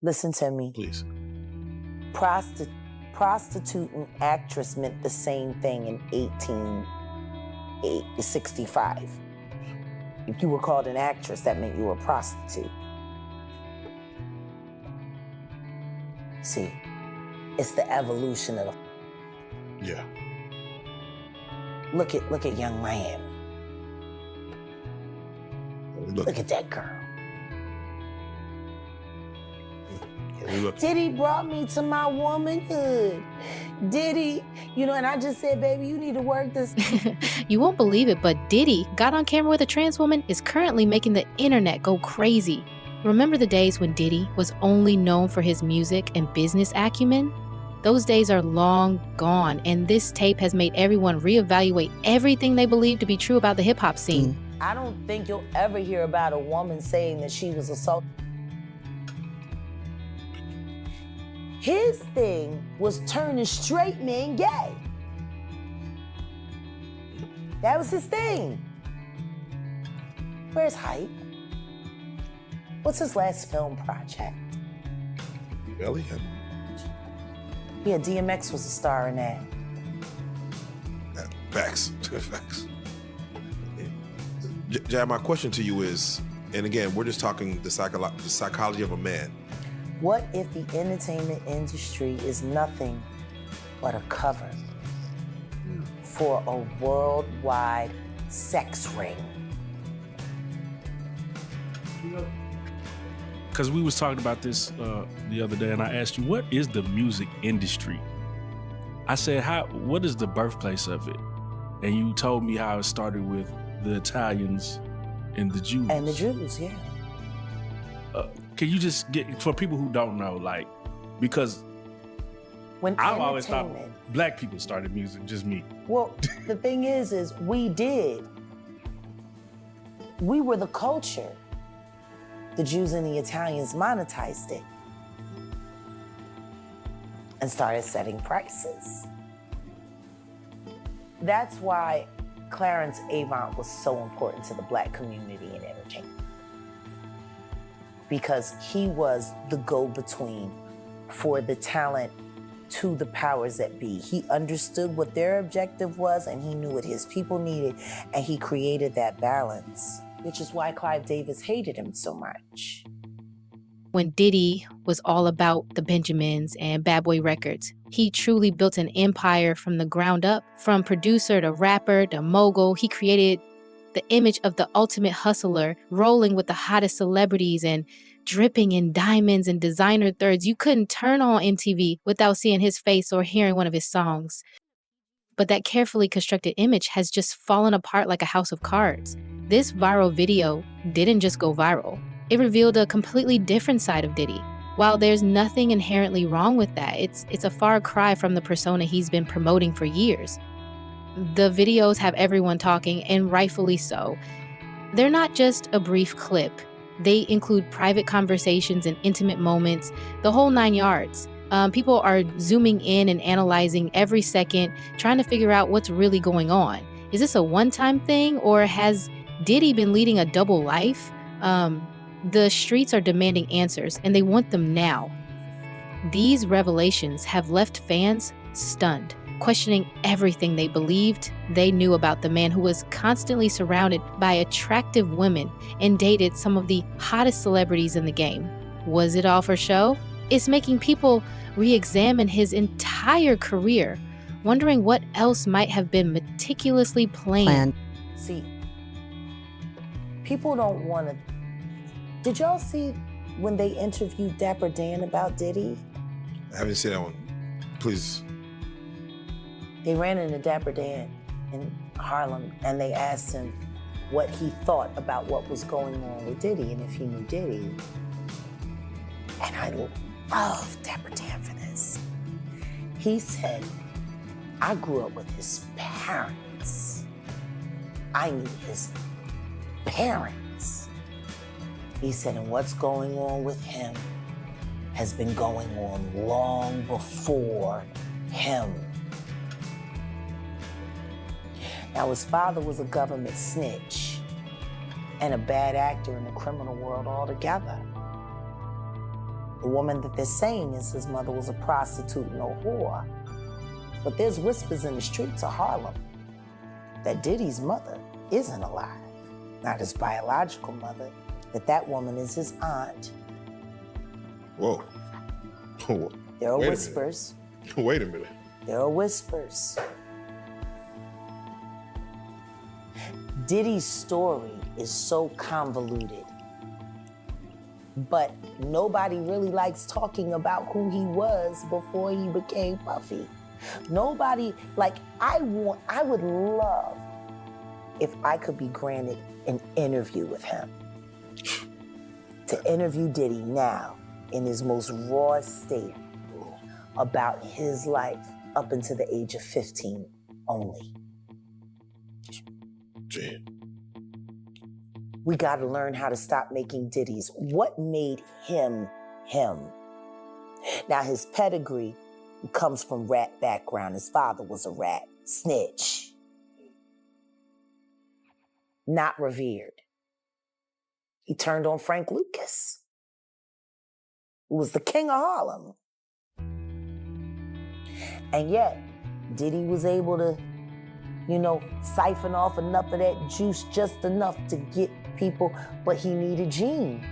Listen to me. Please. Prostitute and actress meant the same thing in 1865. If you were called an actress, that meant you were a prostitute. See, it's the evolution of the... Yeah. Look at young Miami. Look at that girl. Diddy brought me to my womanhood. Diddy, and I just said, baby, you need to work this. You won't believe it, but Diddy got on camera with a trans woman is currently making the internet go crazy. Remember the days when Diddy was only known for his music and business acumen? Those days are long gone, and this tape has made everyone reevaluate everything they believe to be true about the hip-hop scene. I don't think you'll ever hear about a woman saying that she was assaulted. His thing was turning straight men gay. That was his thing. Where's Hype? What's his last film project? Elliot. Yeah, DMX was a star in that. Facts. Facts. Jab, my question to you is, and again, we're just talking the psychology of a man. What if the entertainment industry is nothing but a cover for a worldwide sex ring? Because we was talking about this the other day, and I asked you, what is the music industry? I said, what is the birthplace of it? And you told me how it started with the Italians and the Jews. And the Jews, yeah. Can you just get, for people who don't know, because when I've always thought black people started music, just me. Well, the thing is we did. We were the culture. The Jews and the Italians monetized it and started setting prices. That's why Clarence Avant was so important to the black community in entertainment. Because he was the go-between for the talent to the powers that be. He understood what their objective was, and he knew what his people needed, and he created that balance, which is why Clive Davis hated him so much. When Diddy was all about the Benjamins and Bad Boy Records, he truly built an empire from the ground up. From producer to rapper to mogul, he created the image of the ultimate hustler, rolling with the hottest celebrities and dripping in diamonds and designer thirds. You couldn't turn on MTV without seeing his face or hearing one of his songs. But that carefully constructed image has just fallen apart like a house of cards. This viral video didn't just go viral. It revealed a completely different side of Diddy. While there's nothing inherently wrong with that, it's a far cry from the persona he's been promoting for years. The videos have everyone talking, and rightfully so. They're not just a brief clip. They include private conversations and intimate moments, the whole 9 yards. People are zooming in and analyzing every second, trying to figure out what's really going on. Is this a one-time thing, or has Diddy been leading a double life? The streets are demanding answers, and they want them now. These revelations have left fans stunned, questioning everything they believed they knew about the man who was constantly surrounded by attractive women and dated some of the hottest celebrities in the game. Was it all for show? It's making people re-examine his entire career, wondering what else might have been meticulously planned. See, people don't want to... Did y'all see when they interviewed Dapper Dan about Diddy? I haven't seen that one. Please. They ran into Dapper Dan in Harlem, and they asked him what he thought about what was going on with Diddy and if he knew Diddy. And I love Dapper Dan for this. He said, I grew up with his parents. I knew his parents. He said, and what's going on with him has been going on long before him. Now, his father was a government snitch and a bad actor in the criminal world altogether. The woman that they're saying is his mother was a prostitute and a whore. But there's whispers in the streets of Harlem that Diddy's mother isn't alive. Not his biological mother, that woman is his aunt. Whoa. There are Wait a whispers. Wait a minute. There are whispers. Diddy's story is so convoluted, but nobody really likes talking about who he was before he became Puffy. Nobody, like, I would love if I could be granted an interview with him. To interview Diddy now in his most raw state about his life up until the age of 15 only. Gee. We gotta learn how to stop making Diddies. What made him him? Now his pedigree comes from rat background. His father was a rat, snitch. Not revered. He turned on Frank Lucas, who was the king of Harlem. And yet, Diddy was able to, siphon off enough of that juice, just enough to get people, but he needed Gene.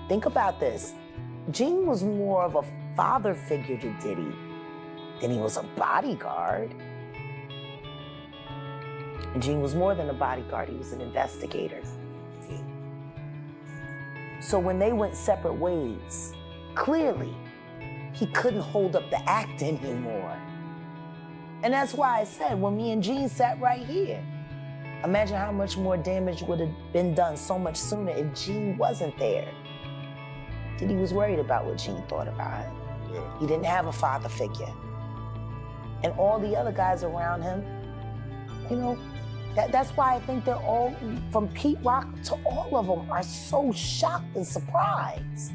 Think about this. Gene was more of a father figure to Diddy than he was a bodyguard. And Gene was more than a bodyguard, he was an investigator. So when they went separate ways, clearly, he couldn't hold up the act anymore. And that's why I said, when me and Gene sat right here, imagine how much more damage would have been done so much sooner if Gene wasn't there. Diddy was worried about what Gene thought about him. Yeah. He didn't have a father figure. And all the other guys around him, that's why I think they're all, from Pete Rock to all of them, are so shocked and surprised.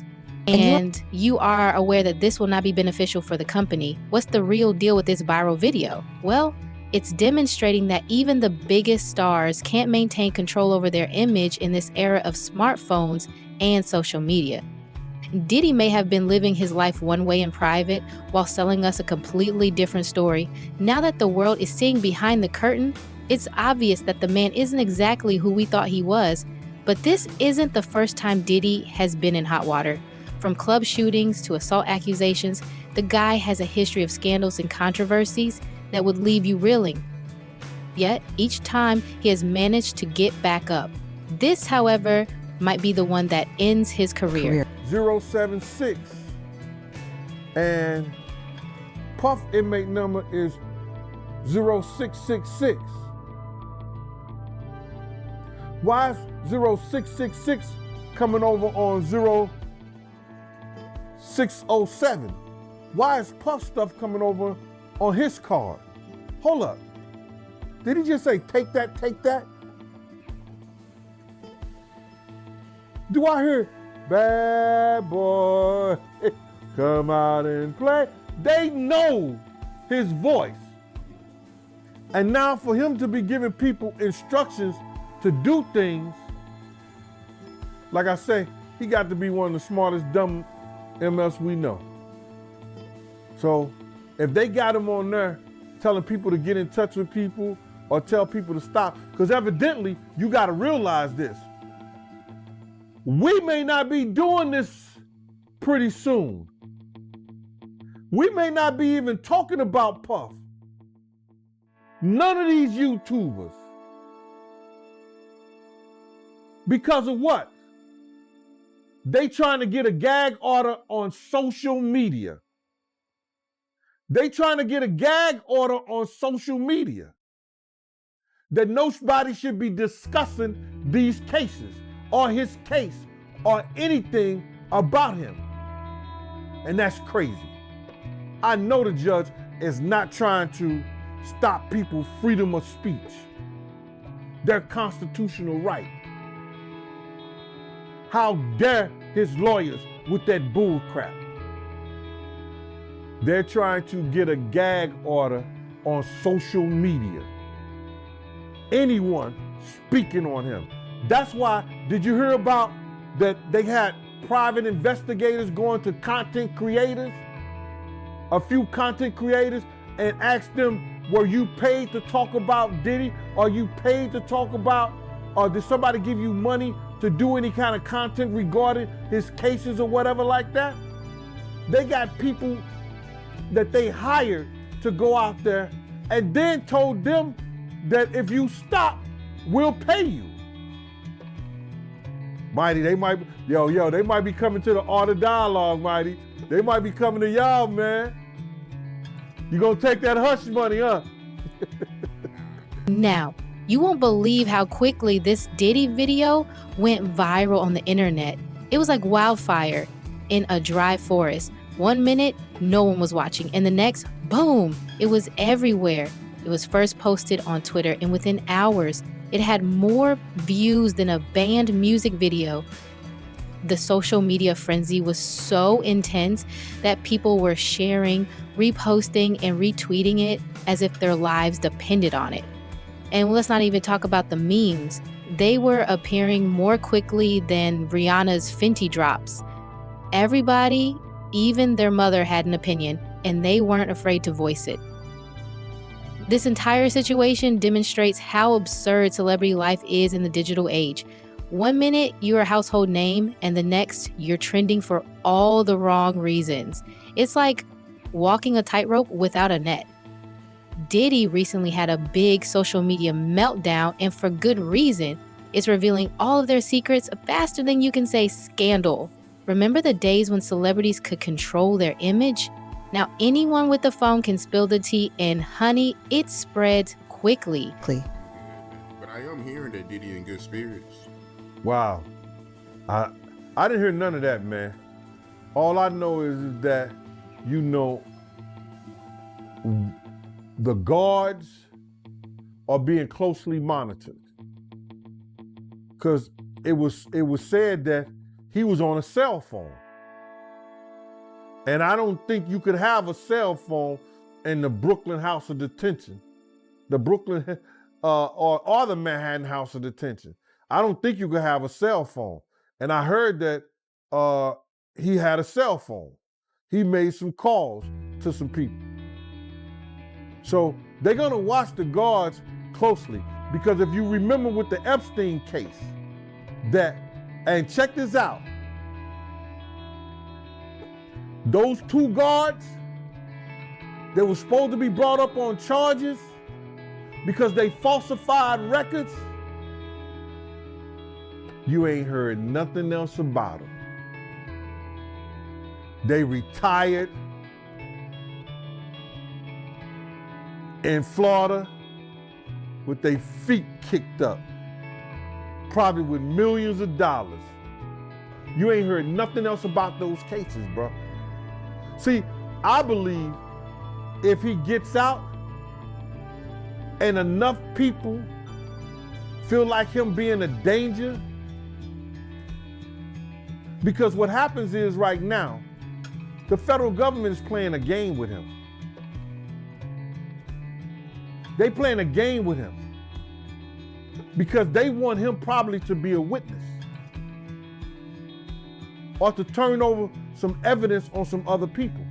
And you are aware that this will not be beneficial for the company. What's the real deal with this viral video? Well, it's demonstrating that even the biggest stars can't maintain control over their image in this era of smartphones and social media. Diddy may have been living his life one way in private while selling us a completely different story. Now that the world is seeing behind the curtain, it's obvious that the man isn't exactly who we thought he was. But this isn't the first time Diddy has been in hot water. From club shootings to assault accusations, the guy has a history of scandals and controversies that would leave you reeling. Yet, each time he has managed to get back up. This, however, might be the one that ends his career. 076. And Puff inmate number is 0666. Why is 0666 coming over on 0607? Why is Puff stuff coming over on his card? Hold up. Did he just say, take that, take that? Do I hear, bad boy, come out and play? They know his voice. And now for him to be giving people instructions to do things, like I say, he got to be one of the smartest dumb MFs we know. So if they got him on there telling people to get in touch with people or tell people to stop, because evidently you got to realize this. We may not be doing this pretty soon. We may not be even talking about Puff. None of these YouTubers. Because of what? They trying to get a gag order on social media. They trying to get a gag order on social media. That nobody should be discussing these cases or his case or anything about him. And that's crazy. I know the judge is not trying to stop people's freedom of speech, their constitutional right. How dare his lawyers with that bull crap? They're trying to get a gag order on social media. Anyone speaking on him. That's why, did you hear about that they had private investigators going to content creators, a few content creators, and ask them, were you paid to talk about Diddy? Are you paid to talk about, or did somebody give you money to do any kind of content regarding his cases or whatever like that? They got people that they hired to go out there and then told them that if you stop, we'll pay you. Mighty, they might, they might be coming to the Art of Dialogue, Mighty. They might be coming to y'all, man. You gonna take that hush money, huh? Now, you won't believe how quickly this Diddy video went viral on the internet. It was like wildfire in a dry forest. 1 minute, no one was watching, and the next, boom, it was everywhere. It was first posted on Twitter, and within hours, it had more views than a banned music video. The social media frenzy was so intense that people were sharing, reposting, and retweeting it as if their lives depended on it. And let's not even talk about the memes. They were appearing more quickly than Rihanna's Fenty drops. Everybody, even their mother, had an opinion, and they weren't afraid to voice it. This entire situation demonstrates how absurd celebrity life is in the digital age. 1 minute, you're a household name, and the next, you're trending for all the wrong reasons. It's like walking a tightrope without a net. Diddy recently had a big social media meltdown, and for good reason. It's revealing all of their secrets faster than you can say scandal. Remember the days when celebrities could control their image? Now anyone with a phone can spill the tea, and honey, it spreads quickly. But I am hearing that Diddy in good spirits. Wow. I didn't hear none of that, man. All I know is that, the guards are being closely monitored. Because it was said that he was on a cell phone. And I don't think you could have a cell phone in the Brooklyn House of Detention, the Brooklyn or the Manhattan House of Detention. I don't think you could have a cell phone. And I heard that he had a cell phone. He made some calls to some people. So they're gonna watch the guards closely, because if you remember with the Epstein case, and check this out, those two guards that were supposed to be brought up on charges because they falsified records, you ain't heard nothing else about them. They retired in Florida with their feet kicked up, probably with millions of dollars. You ain't heard nothing else about those cases, bro. See, I believe if he gets out and enough people feel like him being a danger, because what happens is right now, the federal government is playing a game with him. They playing a game with him because they want him probably to be a witness or to turn over some evidence on some other people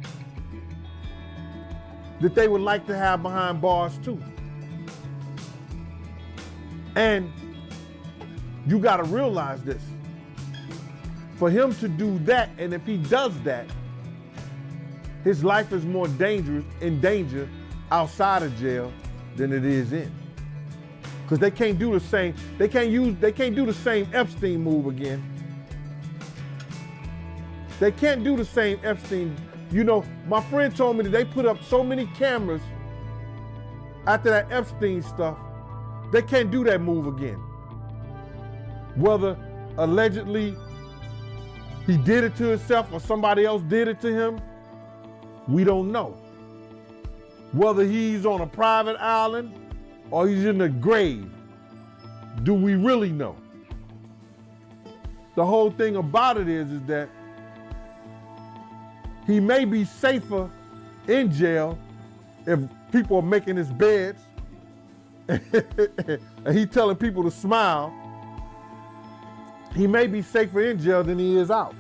that they would like to have behind bars too. And you got to realize this. For him to do that, and if he does that, his life is more in danger outside of jail than it is in. Because they can't do the same, they can't do the same Epstein move again. They can't do the same Epstein. My friend told me that they put up so many cameras after that Epstein stuff, they can't do that move again. Whether allegedly he did it to himself or somebody else did it to him, we don't know. Whether he's on a private island or he's in the grave, do we really know? The whole thing about it is that he may be safer in jail if people are making his beds and he telling people to smile. He may be safer in jail than he is out.